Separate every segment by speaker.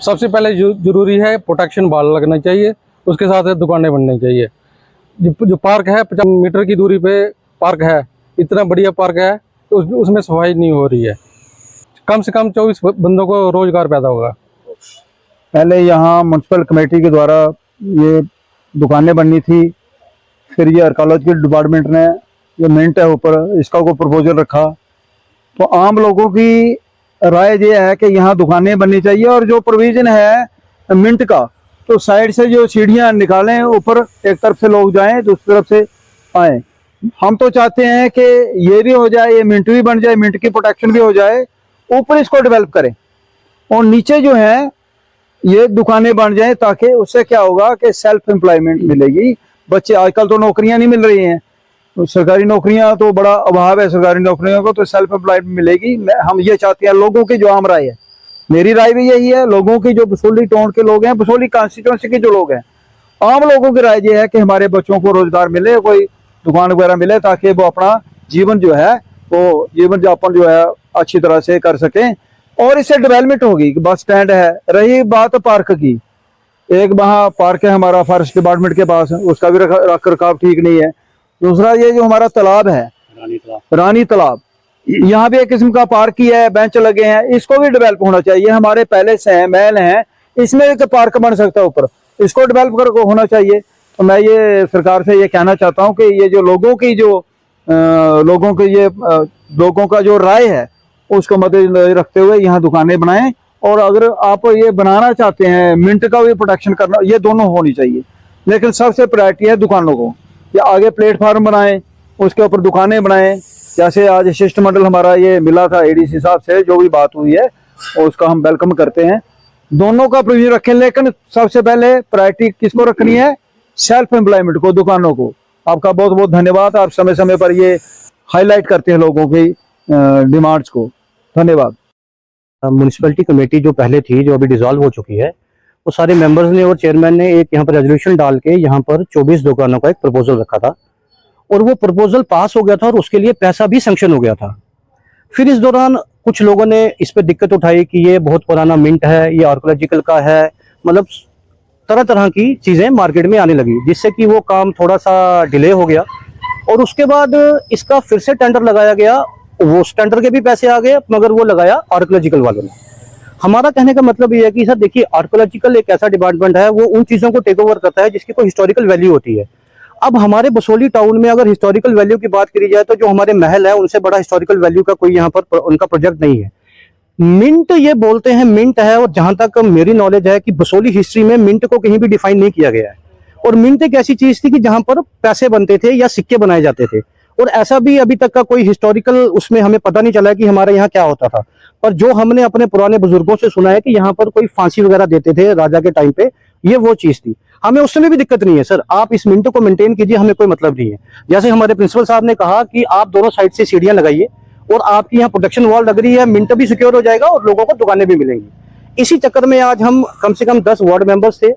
Speaker 1: सबसे पहले जरूरी है प्रोटेक्शन वाल लगना चाहिए, उसके साथ दुकानें बननी चाहिए। जो पार्क है 50 मीटर की दूरी पे पार्क है, इतना बढ़िया पार्क है तो उसमें सफाई नहीं हो रही है। कम से कम 24 बंदों को रोजगार पैदा होगा।
Speaker 2: पहले यहाँ म्यूनसिपल कमेटी के द्वारा ये दुकानें बननी थी, फिर ये आर्कोलॉजिकल डिपार्टमेंट ने ये मिंट है ऊपर, इसका कोई प्रपोजल रखा। तो आम लोगों की राय ये है कि यहाँ दुकानें बननी चाहिए, और जो प्रोविजन है मिंट का, तो साइड से जो सीढ़ियाँ निकालें, ऊपर एक तरफ से लोग जाएं, दूसरी तरफ से आए। हम तो चाहते हैं कि ये भी हो जाए, ये मिंट भी बन जाए, मिंट की प्रोटेक्शन भी हो जाए, ऊपर इसको डेवलप करें, और नीचे जो है ये दुकानें बन जाएं, ताकि उससे क्या होगा कि सेल्फ एम्प्लॉयमेंट मिलेगी। बच्चे आजकल तो नौकरियां नहीं मिल रही हैं, तो सरकारी नौकरियां तो बड़ा अभाव है सरकारी नौकरियों को, तो सेल्फ एम्प्लॉयमेंट मिलेगी। हम ये चाहते हैं, लोगों की जो आम राय है, मेरी राय भी यही है, लोगों की जो बसोली टाउन के लोग हैं, बसोली कॉन्स्टिट्यूंसी के जो लोग हैं, आम लोगों की राय ये है कि हमारे बच्चों को रोजगार मिले, कोई दुकान वगैरह मिले, ताकि वो अपना जीवन जो है वो जीवन यापन जो है अच्छी तरह से कर सकें, और इससे डेवलपमेंट होगी। बस स्टैंड है, रही बात पार्क की, एक वहाँ पार्क है हमारा फॉरेस्ट डिपार्टमेंट के पास, उसका भी रख रखाव ठीक नहीं है। दूसरा ये जो हमारा तालाब है रानी तालाब, यहाँ भी एक किस्म का पार्क ही है, बेंच लगे हैं, इसको भी डेवलप होना चाहिए। हमारे पैलेस हैं, महल हैं, इसमें एक पार्क बन सकता है ऊपर, इसको डेवलप कर होना चाहिए। तो मैं ये सरकार से ये कहना चाहता हूँ कि ये जो लोगों का जो राय है उसको मद्देनजर रखते हुए यहाँ दुकानें बनाएं, और अगर आप ये बनाना चाहते हैं मिंट का भी प्रोटेक्शन करना, ये दोनों होनी चाहिए। लेकिन सबसे प्रायोरिटी है दुकानों को, या आगे प्लेटफार्म बनाएं, उसके ऊपर दुकानें बनाएं। जैसे आज शिष्टमंडल हमारा ये मिला था एडीसी साहब से, जो भी बात हुई है और उसका हम वेलकम करते हैं, दोनों का प्रोविजन रखें। लेकिन सबसे पहले प्रायोरिटी किसको रखनी है? सेल्फ एम्प्लॉयमेंट को, दुकानों को। आपका बहुत बहुत धन्यवाद, आप समय समय पर ये हाईलाइट करते हैं लोगों की डिमांड्स को। धन्यवाद।
Speaker 3: म्यूनिसिपैलिटी कमेटी जो पहले थी, जो अभी डिसॉल्व हो चुकी है, वो सारे मेंबर्स ने और चेयरमैन ने एक यहाँ पर रेजोल्यूशन डाल के यहाँ पर 24 दुकानों का एक प्रपोजल रखा था, और वो प्रपोजल पास हो गया था और उसके लिए पैसा भी सैंक्शन हो गया था। फिर इस दौरान कुछ लोगों ने इस पर दिक्कत उठाई कि ये बहुत पुराना मिंट है, ये आर्कोलॉजिकल का है, मतलब तरह तरह की चीज़ें मार्केट में आने लगी, जिससे कि वो काम थोड़ा सा डिले हो गया। और उसके बाद इसका फिर से टेंडर लगाया गया, वो टेंडर के भी पैसे आ गए, मगर वो लगाया आर्कोलॉजिकल वालों ने। हमारा कहने का मतलब ये है कि सर देखिए, आर्कोलॉजिकल एक ऐसा डिपार्टमेंट है, वो उन चीज़ों को टेक ओवर करता है जिसकी कोई हिस्टोरिकल वैल्यू होती है। अब हमारे बसोली टाउन में अगर हिस्टोरिकल वैल्यू की बात करी जाए, तो जो हमारे महल है उनसे बड़ा हिस्टोरिकल वैल्यू का कोई यहाँ पर उनका प्रोजेक्ट नहीं है। मिंट ये बोलते हैं मिंट है, और जहां तक मेरी नॉलेज है कि बसोली हिस्ट्री में मिंट को कहीं भी डिफाइन नहीं किया गया है। और मिंट एक ऐसी चीज थी कि जहां पर पैसे बनते थे या सिक्के बनाए जाते थे, और ऐसा भी अभी तक का कोई हिस्टोरिकल उसमें हमें पता नहीं चला कि हमारे यहाँ क्या होता था। पर जो हमने अपने पुराने बुजुर्गों से सुना है कि यहाँ पर कोई फांसी वगैरह देते थे राजा के टाइम पे, ये वो चीज थी। हमें उस समय भी दिक्कत नहीं है सर, आप इस मिंट को मेंटेन कीजिए, हमें कोई मतलब नहीं है। जैसे हमारे प्रिंसिपल साहब ने कहा कि आप दोनों साइड से सीढ़ियां लगाइए, और आपकी यहाँ प्रोटेक्शन वॉल लग रही है, मिंट भी सिक्योर हो जाएगा और लोगों को दुकानें भी मिलेंगी। इसी चक्कर में आज हम कम से कम 10 वार्ड मेंबर्स थे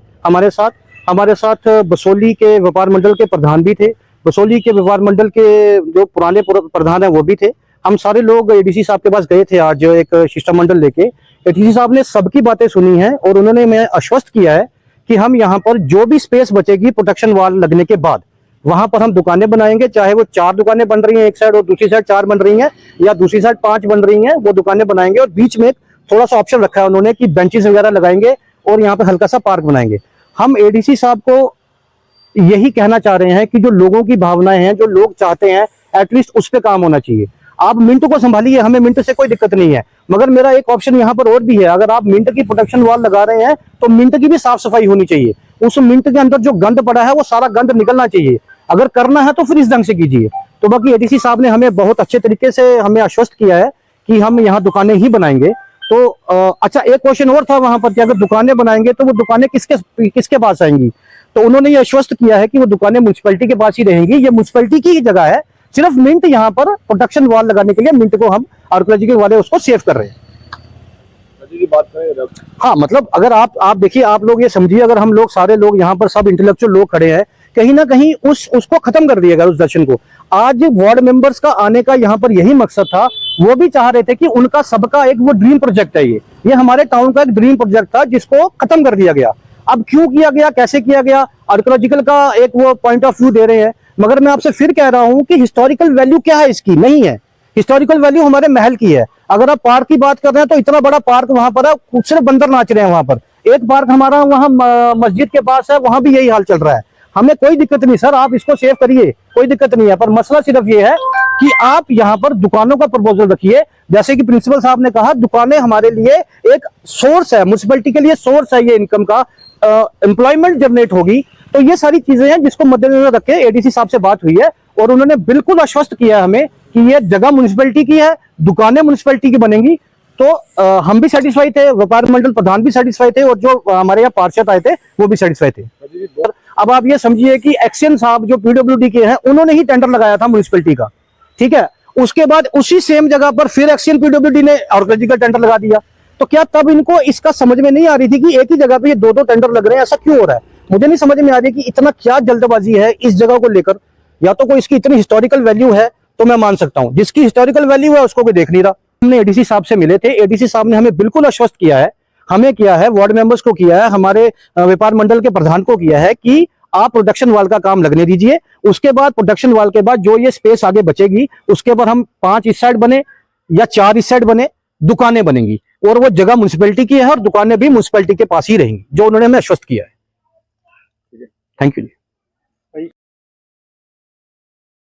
Speaker 3: हमारे साथ बसोली के व्यापार मंडल के प्रधान भी थे, बसोली के व्यापार मंडल के जो पुराने प्रधान है वो भी थे। हम सारे लोग एडीसी साहब के पास गए थे आज एक शिष्टमंडल लेके। एडीसी साहब ने सबकी बातें सुनी हैं, और उन्होंने हमें आश्वस्त किया है कि हम यहाँ पर जो भी स्पेस बचेगी प्रोटेक्शन वॉल लगने के बाद, वहां पर हम दुकानें बनाएंगे। चाहे वो 4 दुकानें बन रही हैं एक साइड और दूसरी साइड 4 बन रही हैं, या दूसरी साइड 5 बन रही हैं, वो दुकानें बनाएंगे। और बीच में थोड़ा सा ऑप्शन रखा है उन्होंने कि बेंचेस वगैरह लगाएंगे, और यहाँ पे हल्का सा पार्क बनाएंगे। हम एडीसी साहब को यही कहना चाह रहे हैं कि जो लोगों की भावनाएं हैं, जो लोग चाहते हैं, एटलीस्ट उस पर काम होना चाहिए। आप मिंट को संभालिए, हमें मिंट से कोई दिक्कत नहीं है, मगर मेरा एक ऑप्शन यहाँ पर और भी है। अगर आप मिंट की प्रोटेक्शन वॉल लगा रहे हैं, तो मिंट की भी साफ सफाई होनी चाहिए। उस मिंट के अंदर जो गंद पड़ा है वो सारा गंद निकलना चाहिए। अगर करना है तो फिर इस ढंग से कीजिए। तो बाकी एडीसी साहब ने हमें बहुत अच्छे तरीके से हमें आश्वस्त किया है कि हम यहाँ दुकानें ही बनाएंगे। तो अच्छा, एक क्वेश्चन और था वहां पर कि अगर दुकानें बनाएंगे तो वो दुकानें किसके पास आएंगी? तो उन्होंने ये आश्वस्त किया है कि वो दुकानें म्यूनिसिपैलिटी के पास ही रहेंगी। ये म्यूनिसिपैलिटी की जगह है, सिर्फ मिंट यहाँ पर प्रोटेक्शन वॉल लगाने के लिए मिंट को हम आर्कोलॉजिकल वाले उसको सेव कर रहे हैं।
Speaker 2: की बात करें,
Speaker 3: हाँ, मतलब अगर आप देखिए, आप लोग ये समझिए, अगर हम लोग सारे लोग यहाँ पर सब इंटेलेक्चुअल लोग खड़े हैं, कहीं ना कहीं उसको खत्म कर दिया गया, उस दर्शन को। आज वार्ड मेंबर्स का आने का यहाँ पर यही मकसद था, वो भी चाह रहे थे कि उनका सबका एक वो ड्रीम प्रोजेक्ट है, ये हमारे टाउन का एक ड्रीम प्रोजेक्ट था जिसको खत्म कर दिया गया। अब क्यों किया गया, कैसे किया गया, आर्कियोलॉजिकल का एक वो पॉइंट ऑफ व्यू दे रहे हैं, मगर मैं आपसे फिर कह रहा हूं कि हिस्टोरिकल वैल्यू क्या है इसकी, नहीं है। हिस्टोरिकल वैल्यू हमारे महल की है। अगर आप पार्क की बात कर रहे हैं तो इतना बड़ा पार्क वहां पर है, सिर्फ बंदर नाच रहे हैं वहां पर। एक पार्क हमारा वहां मस्जिद के पास है, वहां भी यही हाल चल रहा है। हमें कोई दिक्कत नहीं सर, आप इसको सेव करिए, कोई दिक्कत नहीं है, पर मसला सिर्फ ये है कि आप यहाँ पर दुकानों का प्रपोजल रखिए। जैसे कि प्रिंसिपल साहब ने कहा, दुकानें हमारे लिए एक सोर्स है, म्युनिसिपैलिटी के लिए सोर्स है ये इनकम का, एम्प्लॉयमेंट जनरेट होगी। तो ये सारी चीजें हैं जिसको मद्देनजर रखे एडीसी साहब से बात हुई है और उन्होंने बिल्कुल आश्वस्त किया है हमें कि ये जगह म्युनिसिपैलिटी की है, दुकानें म्युनिसिपैलिटी की बनेंगी। तो हम भी सेटिस्फाई थे, व्यापार मंडल प्रधान भी सेटिस्फाई थे और जो हमारे यहाँ पार्षद आए थे वो भी सेटिस्फाई थे। अब आप ये समझिए कि एक्शन साहब जो पीडब्ल्यूडी के हैं, उन्होंने ही टेंडर लगाया था म्युनिसिपैलिटी का, ठीक है। उसके बाद उसी सेम जगह पर फिर एक्शन पीडब्ल्यूडी ने आर्कियोलॉजिकल टेंडर लगा दिया। तो क्या तब इनको इसका समझ में नहीं आ रही थी कि एक ही जगह पे ये दो टेंडर लग रहे हैं, ऐसा क्यों हो रहा है? मुझे नहीं समझ में आ रही कि इतना क्या जल्दबाजी है इस जगह को लेकर। या तो कोई इसकी इतनी हिस्टोरिकल वैल्यू है तो मैं मान सकता हूं, जिसकी हिस्टोरिकल वैल्यू है उसको कोई देख नहीं रहा। हमने एडीसी साहब से मिले थे, एडीसी साहब ने हमें बिल्कुल आश्वस्त किया है, हमें किया है, वार्ड मेंबर्स को किया है, हमारे व्यापार मंडल के प्रधान को किया है कि आप प्रोडक्शन वाल का काम लगने दीजिए। उसके बाद प्रोडक्शन वाल के बाद जो ये स्पेस आगे बचेगी उसके ऊपर हम 5 इस साइड बने या 4 इस साइड बने, दुकानें बनेंगी और वो जगह म्युनिसिपैलिटी की है और दुकानें भी म्युनिसिपैलिटी के पास ही रहेंगी, जो उन्होंने हमें आश्वस्त किया है। Thank you.